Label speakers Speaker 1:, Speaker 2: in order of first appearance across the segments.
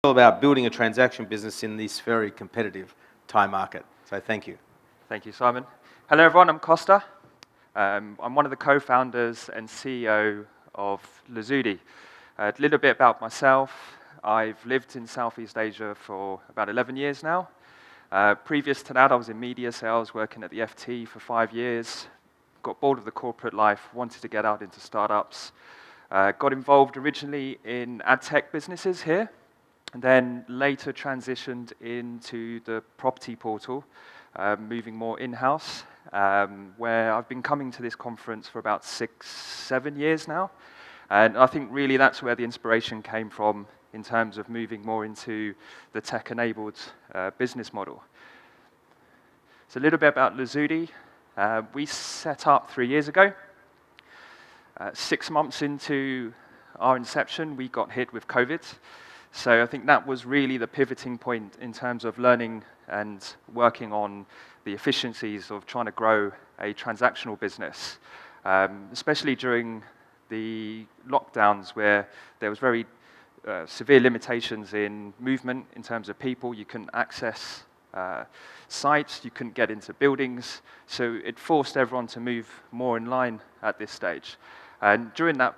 Speaker 1: all about building a transaction business in this very competitive Thai market. So thank you.
Speaker 2: Thank you, Simon. Hello, everyone. I'm Costa. I'm one of the co-founders and CEO of Lazudi. A little bit about myself. I've lived in Southeast Asia for about 11 years now. Previous to that, I was in media sales, working at the FT for 5 years. Got bored of the corporate life, wanted to get out into startups. Got involved originally in ad tech businesses here, and then later transitioned into the property portal, moving more in-house, where I've been coming to this conference for about 6-7 years now. And I think really that's where the inspiration came from in terms of moving more into the tech-enabled business model. So a little bit about Lazudi. We set up 3 years ago. 6 months into our inception, we got hit with COVID. So I think that was really the pivoting point in terms of learning and working on the efficiencies of trying to grow a transactional business, especially during the lockdowns where there was very severe limitations in movement in terms of people. You couldn't access sites, you couldn't get into buildings, so it forced everyone to move more in line at this stage. And during that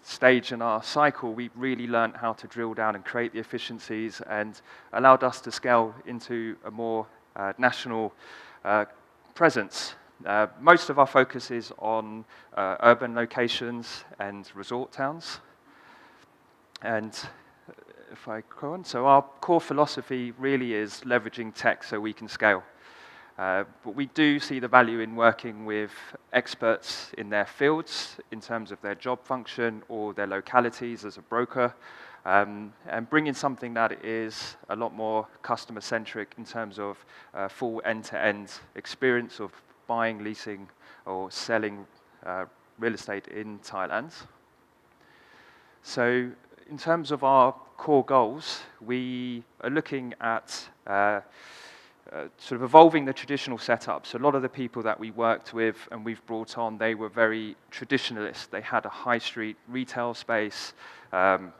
Speaker 2: stage in our cycle, we really learned how to drill down and create the efficiencies, and allowed us to scale into a more national presence. Most of our focus is on urban locations and resort towns. And if I go on, so our core philosophy really is leveraging tech so we can scale. But we do see the value in working with experts in their fields in terms of their job function or their localities as a broker, and bringing something that is a lot more customer-centric in terms of full end-to-end experience of buying, leasing, or selling real estate in Thailand. So in terms of our core goals, we are looking at sort of evolving the traditional setup. So a lot of the people that we worked with and we've brought on, they were very traditionalist. They had a high street retail space, sort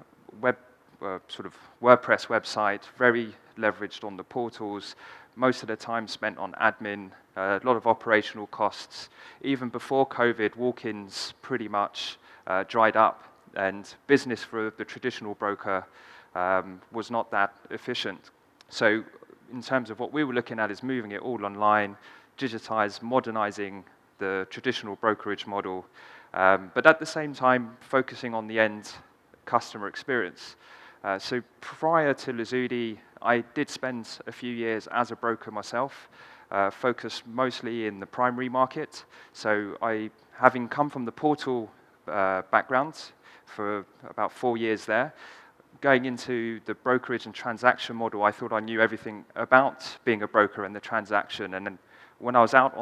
Speaker 2: of WordPress website, very leveraged on the portals, most of the time spent on admin, a lot of operational costs. Even before COVID, walk-ins pretty much dried up, and business for the traditional broker was not that efficient. So in terms of what we were looking at is moving it all online, digitize, modernizing the traditional brokerage model, but at the same time focusing on the end customer experience. So prior to Lazudi, I did spend a few years as a broker myself, focused mostly in the primary market. So having come from the portal background for about 4 years there, going into the brokerage and transaction model, I thought I knew everything about being a broker and the transaction. And then when I was out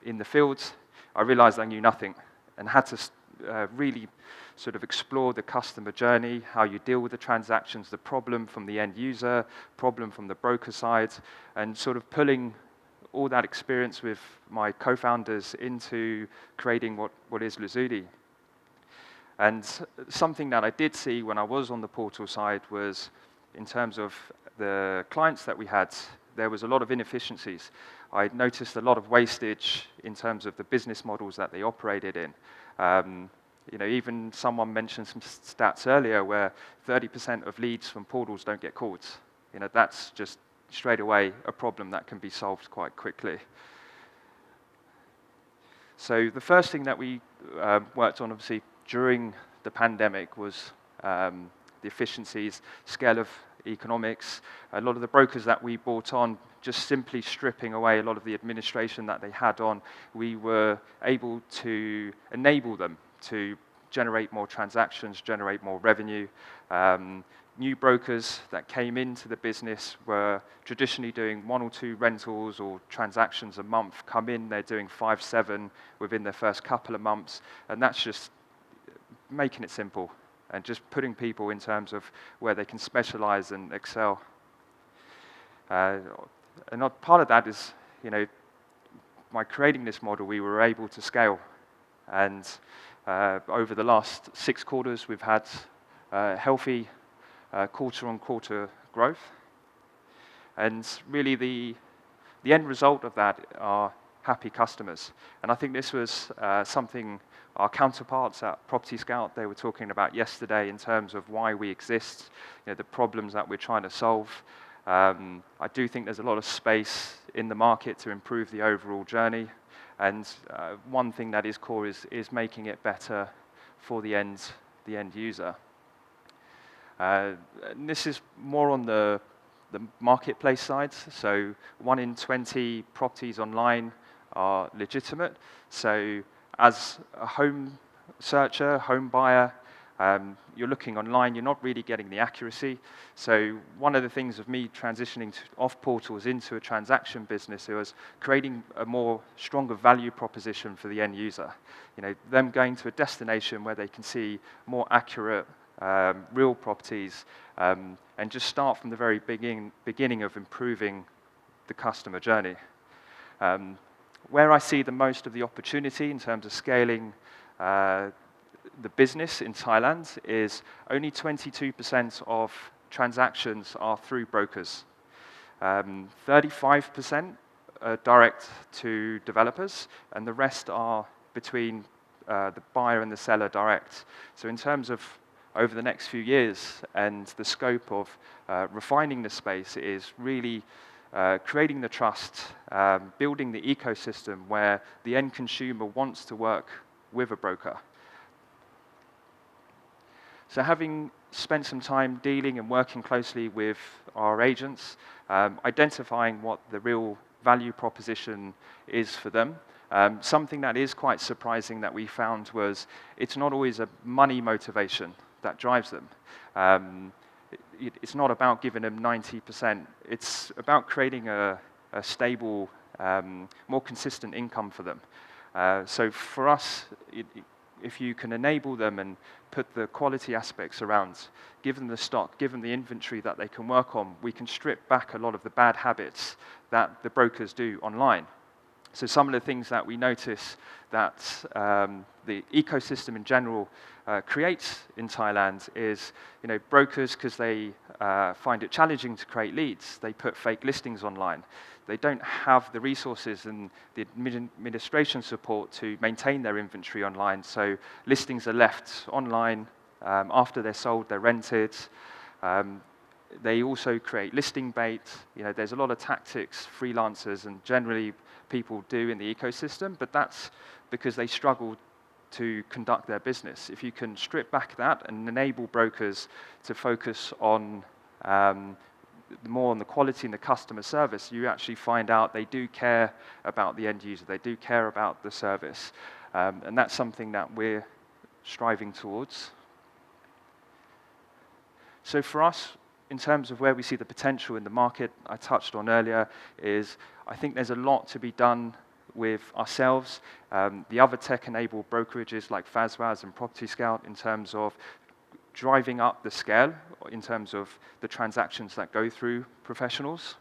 Speaker 2: in the fields, I realized I knew nothing and had to really sort of explore the customer journey, how you deal with the transactions, the problem from the end user, problem from the broker side, and sort of pulling all that experience with my co-founders into creating what is Lazudi. And something that I did see when I was on the portal side was, in terms of the clients that we had, there was a lot of inefficiencies. I noticed a lot of wastage in terms of the business models that they operated in. Even someone mentioned some stats earlier where 30% of leads from portals don't get called. That's just straight away a problem that can be solved quite quickly. So the first thing that we worked on, obviously, during the pandemic was the efficiencies, scale of economics. A lot of the brokers that we brought on, just simply stripping away a lot of the administration that they had on, we were able to enable them to generate more transactions, generate more revenue. New brokers that came into the business were traditionally doing 1 or 2 rentals or transactions a month, come in, they're doing 5, 7 within their first couple of months, and that's just making it simple and just putting people in terms of where they can specialize and excel. And part of that is, by creating this model, we were able to scale. And over the last 6 quarters, we've had healthy quarter-on-quarter growth. And really the end result of that are happy customers. And I think this was something our counterparts at Property Scout, they were talking about yesterday in terms of why we exist, the problems that we're trying to solve. I do think there's a lot of space in the market to improve the overall journey. And one thing that is core is making it better for the end user. And this is more on the marketplace side. So 1 in 20 properties online are legitimate. So as a home searcher, home buyer, you're looking online, you're not really getting the accuracy. So one of the things of me transitioning off portals into a transaction business, it was creating a more stronger value proposition for the end user. Them going to a destination where they can see more accurate, real properties, and just start from the very beginning of improving the customer journey. Where I see the most of the opportunity in terms of scaling the business in Thailand is only 22% of transactions are through brokers. 35% are direct to developers, and the rest are between the buyer and the seller direct. So in terms of over the next few years and the scope of refining the space is really creating the trust, building the ecosystem where the end consumer wants to work with a broker. So having spent some time dealing and working closely with our agents, identifying what the real value proposition is for them, something that is quite surprising that we found was it's not always a money motivation that drives them. It's not about giving them 90%. It's about creating a stable, more consistent income for them. So for us, if you can enable them and put the quality aspects around, give them the stock, give them the inventory that they can work on, we can strip back a lot of the bad habits that the brokers do online. So some of the things that we notice that the ecosystem in general creates in Thailand is, brokers, because they find it challenging to create leads, they put fake listings online. They don't have the resources and the administration support to maintain their inventory online, so listings are left online. After they're sold, they're rented. They also create listing bait. There's a lot of tactics freelancers and generally people do in the ecosystem, but that's because they struggle to conduct their business. If you can strip back that and enable brokers to focus on more on the quality and the customer service, you actually find out they do care about the end user, they do care about the service, and that's something that we're striving towards. So for us, in terms of where we see the potential in the market, I touched on earlier, is I think there's a lot to be done with ourselves, the other tech-enabled brokerages like Savva and Property Scout in terms of driving up the scale in terms of the transactions that go through professionals.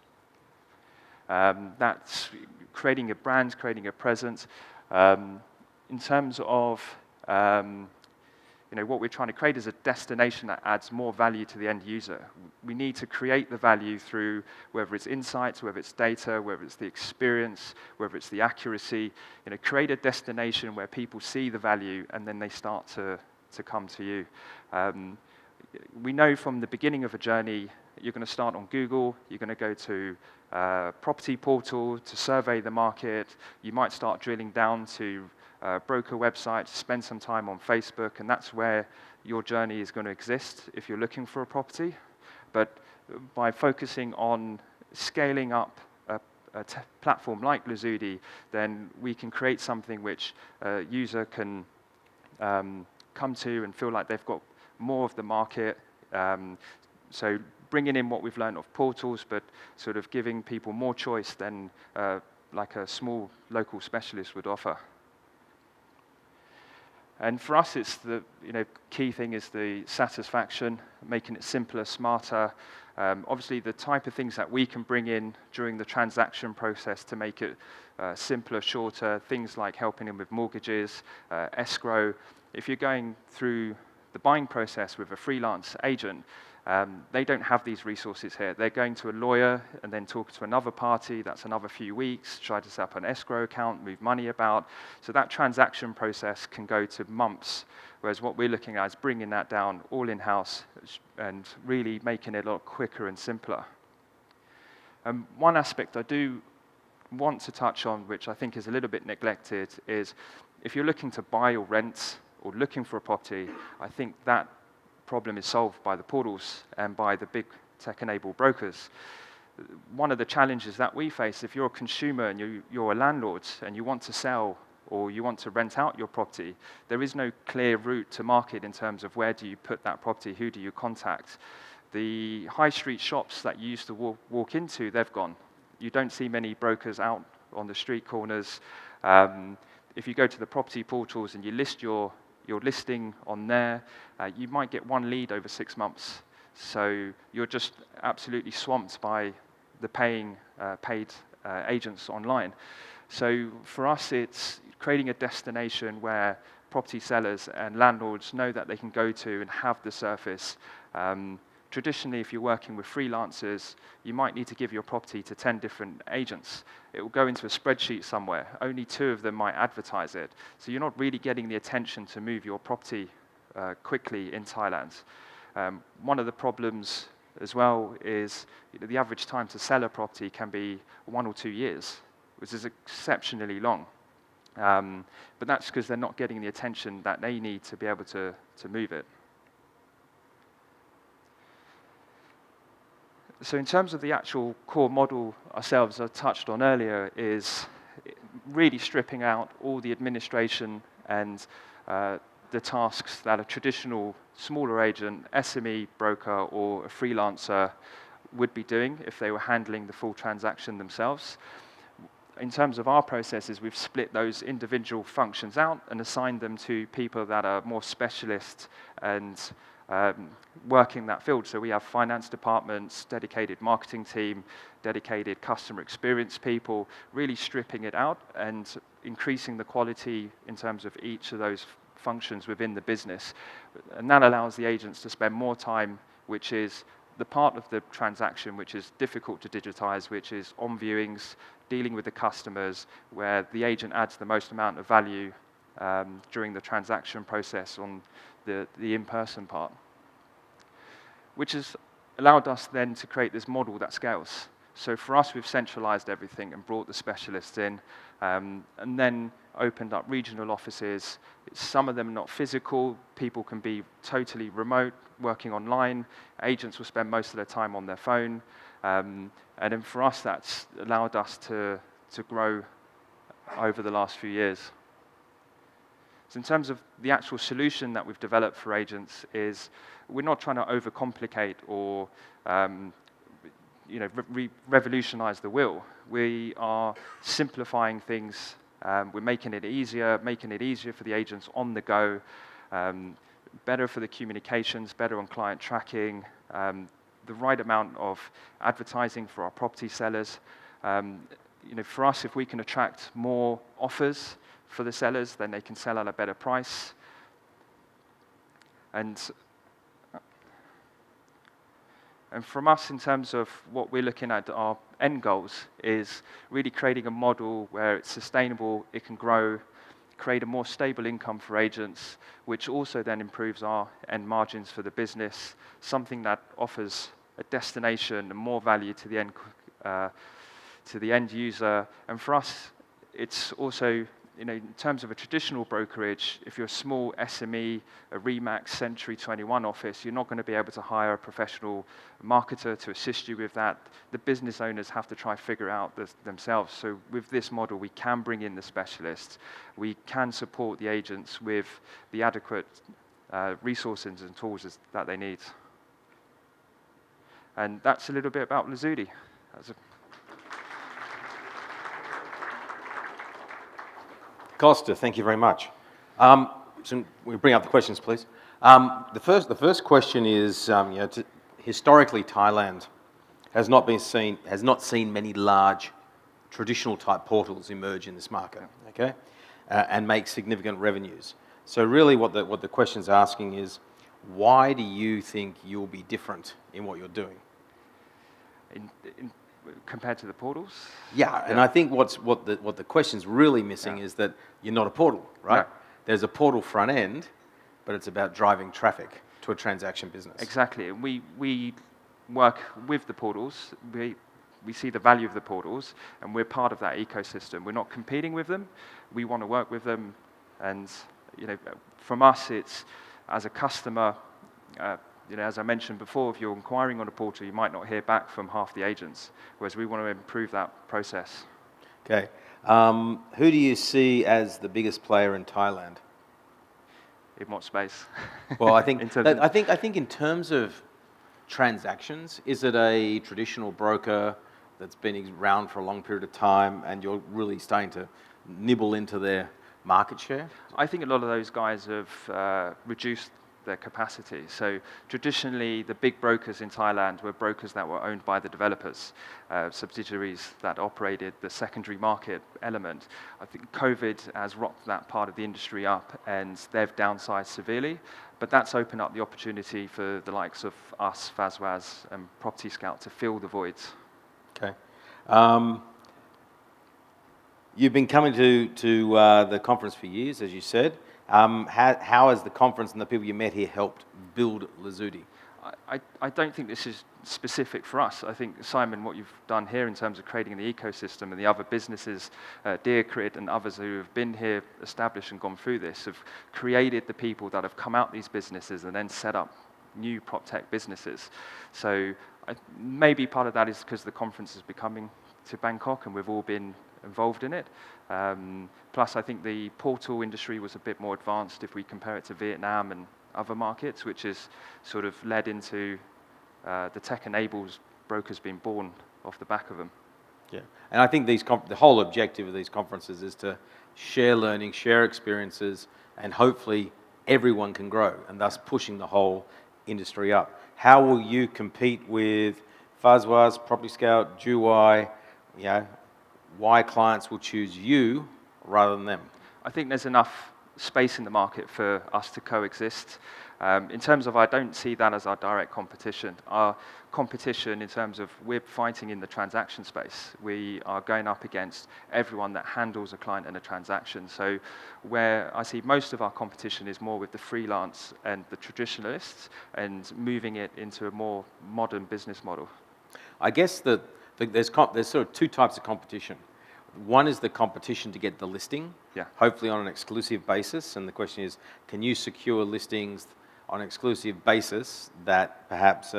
Speaker 2: That's creating a brand, creating a presence. In terms of what we're trying to create is a destination that adds more value to the end user. We need to create the value through whether it's insights, whether it's data, whether it's the experience, whether it's the accuracy. Create a destination where people see the value and then they start to come to you. We know from the beginning of a journey, you're going to start on Google, you're going to go to property portal to survey the market, you might start drilling down to broker websites, spend some time on Facebook, and that's where your journey is going to exist if you're looking for a property. But by focusing on scaling up a platform like Lazudi, then we can create something which a user can come to and feel like they've got more of the market. So bringing in what we've learned of portals, but sort of giving people more choice than like a small local specialist would offer. And for us, it's the key thing is the satisfaction, making it simpler, smarter. Obviously, the type of things that we can bring in during the transaction process to make it simpler, shorter, things like helping them with mortgages, escrow. If you're going through the buying process with a freelance agent, They don't have these resources here. They're going to a lawyer and then talking to another party. That's another few weeks. Try to set up an escrow account, move money about. So that transaction process can go to months. Whereas what we're looking at is bringing that down all in-house and really making it a lot quicker and simpler. One aspect I do want to touch on, which I think is a little bit neglected, is if you're looking to buy or rent or looking for a property, I think that problem is solved by the portals and by the big tech-enabled brokers. One of the challenges that we face, if you're a consumer and you're a landlord and you want to sell or you want to rent out your property, there is no clear route to market in terms of where do you put that property, who do you contact. The high street shops that you used to walk into, they've gone. You don't see many brokers out on the street corners. If you go to the property portals and you list your listing on there, you might get one lead over 6 months. So you're just absolutely swamped by the paid agents online. So for us, it's creating a destination where property sellers and landlords know that they can go to and have the surface. Traditionally, if you're working with freelancers, you might need to give your property to 10 different agents. It will go into a spreadsheet somewhere. Only 2 of them might advertise it. So you're not really getting the attention to move your property quickly in Thailand. One of the problems as well is the average time to sell a property can be 1 or 2 years, which is exceptionally long. But that's because they're not getting the attention that they need to be able to move it. So in terms of the actual core model ourselves, I touched on earlier, is really stripping out all the administration and the tasks that a traditional smaller agent, SME broker, or a freelancer would be doing if they were handling the full transaction themselves. In terms of our processes, we've split those individual functions out and assigned them to people that are more specialist and working that field. So we have finance departments, dedicated marketing team, dedicated customer experience people, really stripping it out and increasing the quality in terms of each of those functions within the business. And that allows the agents to spend more time, which is the part of the transaction which is difficult to digitize, which is on viewings, dealing with the customers, where the agent adds the most amount of value during the transaction process on the in-person part, which has allowed us then to create this model that scales. So for us, we've centralized everything and brought the specialists in, and then opened up regional offices. Some of them are not physical. People can be totally remote, working online. Agents will spend most of their time on their phone. And then for us, that's allowed us to grow over the last few years. So in terms of the actual solution that we've developed for agents is we're not trying to overcomplicate or revolutionize the wheel. We are simplifying things. We're making it easier for the agents on the go, better for the communications, better on client tracking, the right amount of advertising for our property sellers. For us, if we can attract more offers for the sellers, then they can sell at a better price. And from us, in terms of what we're looking at, our end goals is really creating a model where it's sustainable, it can grow, create a more stable income for agents, which also then improves our end margins for the business, something that offers a destination and more value to the end user. And for us, it's also, in terms of a traditional brokerage, if you're a small SME, a Remax, Century 21 office, you're not going to be able to hire a professional marketer to assist you with that. The business owners have to try to figure out themselves. So with this model, we can bring in the specialists. We can support the agents with the adequate resources and tools that they need. And that's a little bit about Lazudi.
Speaker 1: Costa, thank you very much. So we bring up the questions, please. The first question is, historically, Thailand has not seen many large traditional type portals emerge in this market, okay, and make significant revenues. So really, what the question's asking is, Why do you think you'll be different in what you're doing?
Speaker 2: In compared to the portals?
Speaker 1: Yeah, and I think what the question's really missing is that you're not a portal, right?
Speaker 2: No.
Speaker 1: There's a portal front end, but it's about driving traffic to a transaction business.
Speaker 2: Exactly. And we work with the portals. We see the value of the portals, and we're part of that ecosystem. We're not competing with them. We want to work with them, and from us, it's as a customer. As I mentioned before, if you're inquiring on a portal, you might not hear back from half the agents, whereas we want to improve that process.
Speaker 1: Okay. Who do you see as the biggest player in Thailand?
Speaker 2: In what space?
Speaker 1: Well, I think in terms of transactions, is it a traditional broker that's been around for a long period of time, and you're really starting to nibble into their market share?
Speaker 2: I think a lot of those guys have reduced their capacity. So traditionally, the big brokers in Thailand were brokers that were owned by the developers, subsidiaries that operated the secondary market element. I think COVID has rocked that part of the industry up, and they've downsized severely. But that's opened up the opportunity for the likes of us, Fazwaz, and Property Scout to fill the voids.
Speaker 1: Okay. You've been coming to the conference for years, as you said. How has the conference and the people you met here helped build Lazudi?
Speaker 2: I don't think this is specific for us. I think, Simon, what you've done here in terms of creating the ecosystem and the other businesses, Deercrit and others who have been here, established and gone through this, have created the people that have come out these businesses and then set up new prop tech businesses. So maybe part of that is because the conference is becoming to Bangkok and we've all been involved in it. Plus, I think the portal industry was a bit more advanced if we compare it to Vietnam and other markets, which has sort of led into the tech-enabled brokers being born off the back of them.
Speaker 1: Yeah, and I think the whole objective of these conferences is to share learning, share experiences, and hopefully everyone can grow, and thus pushing the whole industry up. How will you compete with Fazwaz, Property Scout, Juwai? Why clients will choose you rather than them?
Speaker 2: I think there's enough space in the market for us to coexist. In terms of, I don't see that as our direct competition. Our competition in terms of we're fighting in the transaction space. We are going up against everyone that handles a client and a transaction. So where I see most of our competition is more with the freelance and the traditionalists and moving it into a more modern business model.
Speaker 1: I guess that there's sort of two types of competition. One is the competition to get the listing, hopefully on an exclusive basis. And the question is, can you secure listings on an exclusive basis that perhaps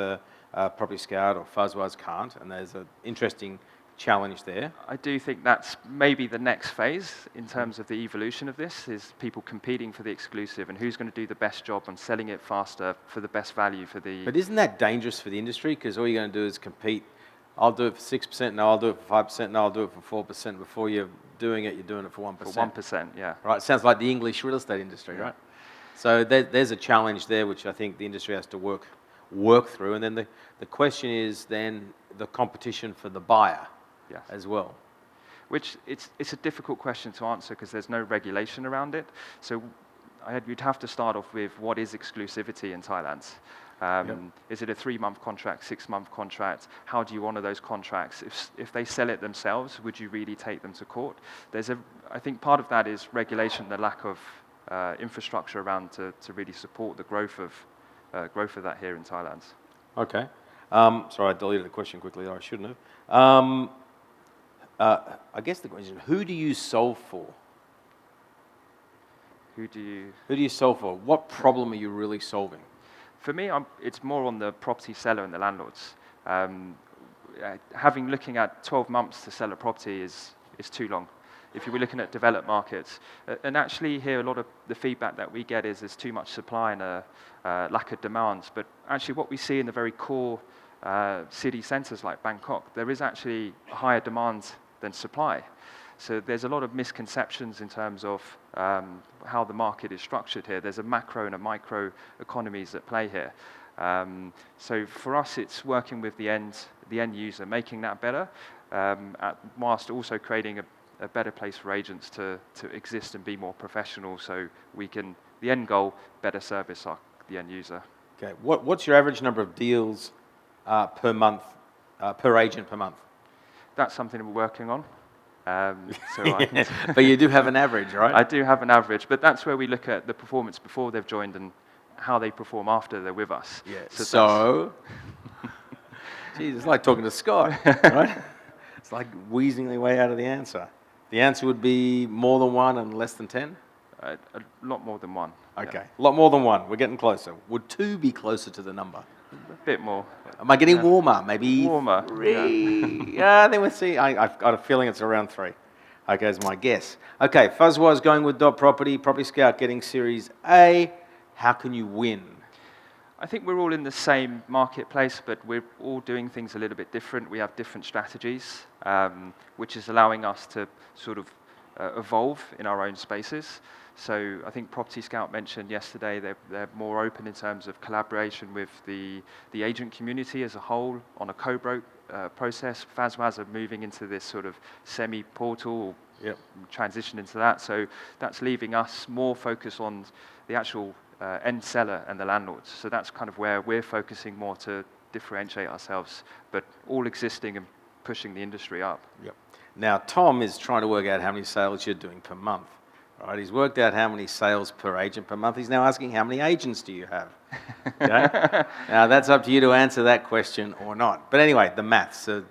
Speaker 1: Property Scout or Fazwaz can't? And there's an interesting challenge there.
Speaker 2: I do think that's maybe the next phase in terms of the evolution of this, is people competing for the exclusive and who's going to do the best job on selling it faster for the best value for the...
Speaker 1: But isn't that dangerous for the industry? Because all you're going to do is compete. I'll do it for 6%, no, I'll do it for 5%, no, I'll do it for 4%. Before you're doing it for 1%.
Speaker 2: For 1%, yeah.
Speaker 1: Right, sounds like the English real estate industry, right? So there's a challenge there which I think the industry has to work through. And then the question is then the competition for the buyer as well.
Speaker 2: Which it's a difficult question to answer because there's no regulation around it. So you'd have to start off with what is exclusivity in Thailand. Is it a 3-month contract, 6-month contract? How do you honor those contracts? If they sell it themselves, would you really take them to court? I think part of that is regulation, the lack of infrastructure around to really support the growth of that here in Thailand.
Speaker 1: Okay. Sorry, I deleted the question quickly. I shouldn't have. I guess the question is, who do you solve for?
Speaker 2: Who do
Speaker 1: you solve for? What problem are you really solving?
Speaker 2: For me, it's more on the property seller and the landlords. Looking at 12 months to sell a property is too long. If you were looking at developed markets, and actually here a lot of the feedback that we get is there's too much supply and a lack of demand. But actually what we see in the very core city centres like Bangkok, there is actually a higher demand than supply. So there's a lot of misconceptions in terms of how the market is structured here. There's a macro and a micro economies at play here. So for us, it's working with the end user, making that better, whilst also creating a better place for agents to exist and be more professional. So we can, the end goal, better service the end user.
Speaker 1: Okay. What's your average number of deals per month, per agent per month?
Speaker 2: That's something we're working on. So
Speaker 1: But you do have an average, right?
Speaker 2: I do have an average, but that's where we look at the performance before they've joined and how they perform after they're with us.
Speaker 1: Yeah. So geez, it's like talking to Scott, right? It's like wheezing their way out of the answer. The answer would be more than 1 and less than 10?
Speaker 2: A lot more than 1.
Speaker 1: Okay,
Speaker 2: Yeah.
Speaker 1: a lot more than 1. We're getting closer. Would 2 be closer to the number?
Speaker 2: A bit more.
Speaker 1: Am I getting warmer? Maybe
Speaker 2: Warmer,
Speaker 1: 3? Yeah, then we'll see. I've got a feeling it's around 3. Okay, is my guess. Okay, Fuzzwise going with Dot Property, Property Scout getting Series A. How can you win?
Speaker 2: I think we're all in the same marketplace, but we're all doing things a little bit different. We have different strategies, which is allowing us to sort of evolve in our own spaces. So I think Property Scout mentioned yesterday they're more open in terms of collaboration with the agent community as a whole on a co-broke process. Fazwaz are moving into this sort of semi-portal transition into that. So that's leaving us more focus on the actual end seller and the landlords. So that's kind of where we're focusing more to differentiate ourselves, but all existing and pushing the industry up.
Speaker 1: Yep. Now, Tom is trying to work out how many sales you're doing per month. Right? He's worked out how many sales per agent per month. He's now asking how many agents do you have? Okay? Now, that's up to you to answer that question or not. But anyway, the maths. So,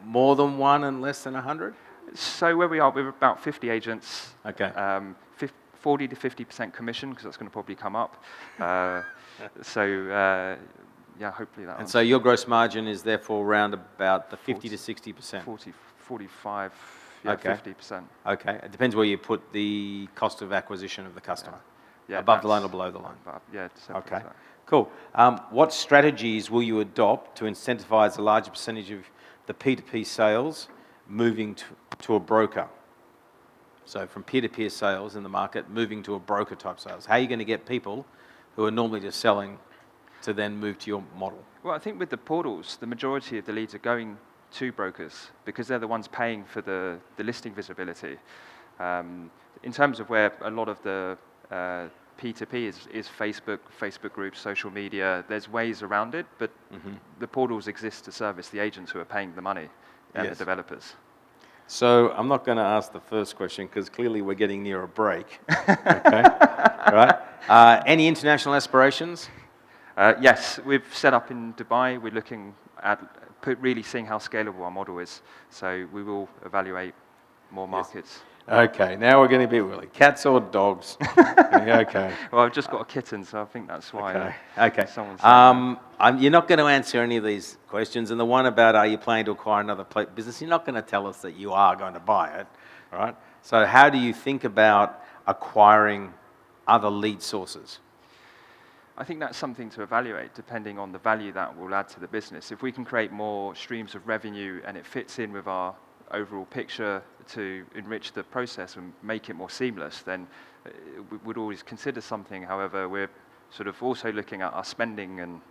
Speaker 1: more than 1 and less than 100?
Speaker 2: So where we are, we're about 50 agents.
Speaker 1: Okay.
Speaker 2: 40 to 50% commission, because that's going to probably come up. Hopefully that.
Speaker 1: And so your gross margin is therefore around about the 50 to 60%?
Speaker 2: 40, 45,
Speaker 1: okay.
Speaker 2: 50%.
Speaker 1: Okay. It depends where you put the cost of acquisition of the customer.
Speaker 2: Yeah,
Speaker 1: above the line or below the line?
Speaker 2: Okay.
Speaker 1: Cool. What strategies will you adopt to incentivize a larger percentage of the P2P sales moving to a broker? So from peer-to-peer sales in the market, moving to a broker type sales. How are you going to get people who are normally just selling to then move to your model?
Speaker 2: Well, I think with the portals, the majority of the leads are going to brokers because they're the ones paying for the listing visibility. In terms of where a lot of the P2P is Facebook groups, social media, there's ways around it, but the portals exist to service the agents who are paying the money and the developers.
Speaker 1: So I'm not going to ask the first question because clearly we're getting near a break. Okay, right? Any international aspirations?
Speaker 2: Yes, we've set up in Dubai. We're looking at really seeing how scalable our model is. So we will evaluate more markets.
Speaker 1: Okay, now we're going to be really cats or dogs. Okay.
Speaker 2: Well, I've just got a kitten, so I think that's why.
Speaker 1: Okay. You're not going to answer any of these questions, and the one about are you planning to acquire another business, you're not going to tell us that you are going to buy it, right? So how do you think about acquiring other lead sources?
Speaker 2: I think that's something to evaluate depending on the value that will add to the business. If we can create more streams of revenue and it fits in with our overall picture to enrich the process and make it more seamless, then we would always consider something. However, we're sort of also looking at our spending, and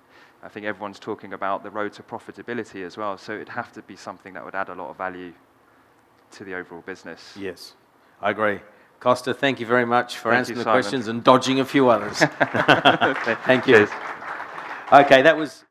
Speaker 2: I think everyone's talking about the road to profitability as well, so it'd have to be something that would add a lot of value to the overall business.
Speaker 1: Yes, I agree. Costa, thank you very much for answering the
Speaker 2: Simon.
Speaker 1: questions and dodging a few others. Thank you.
Speaker 2: Cheers.
Speaker 1: Okay, that was...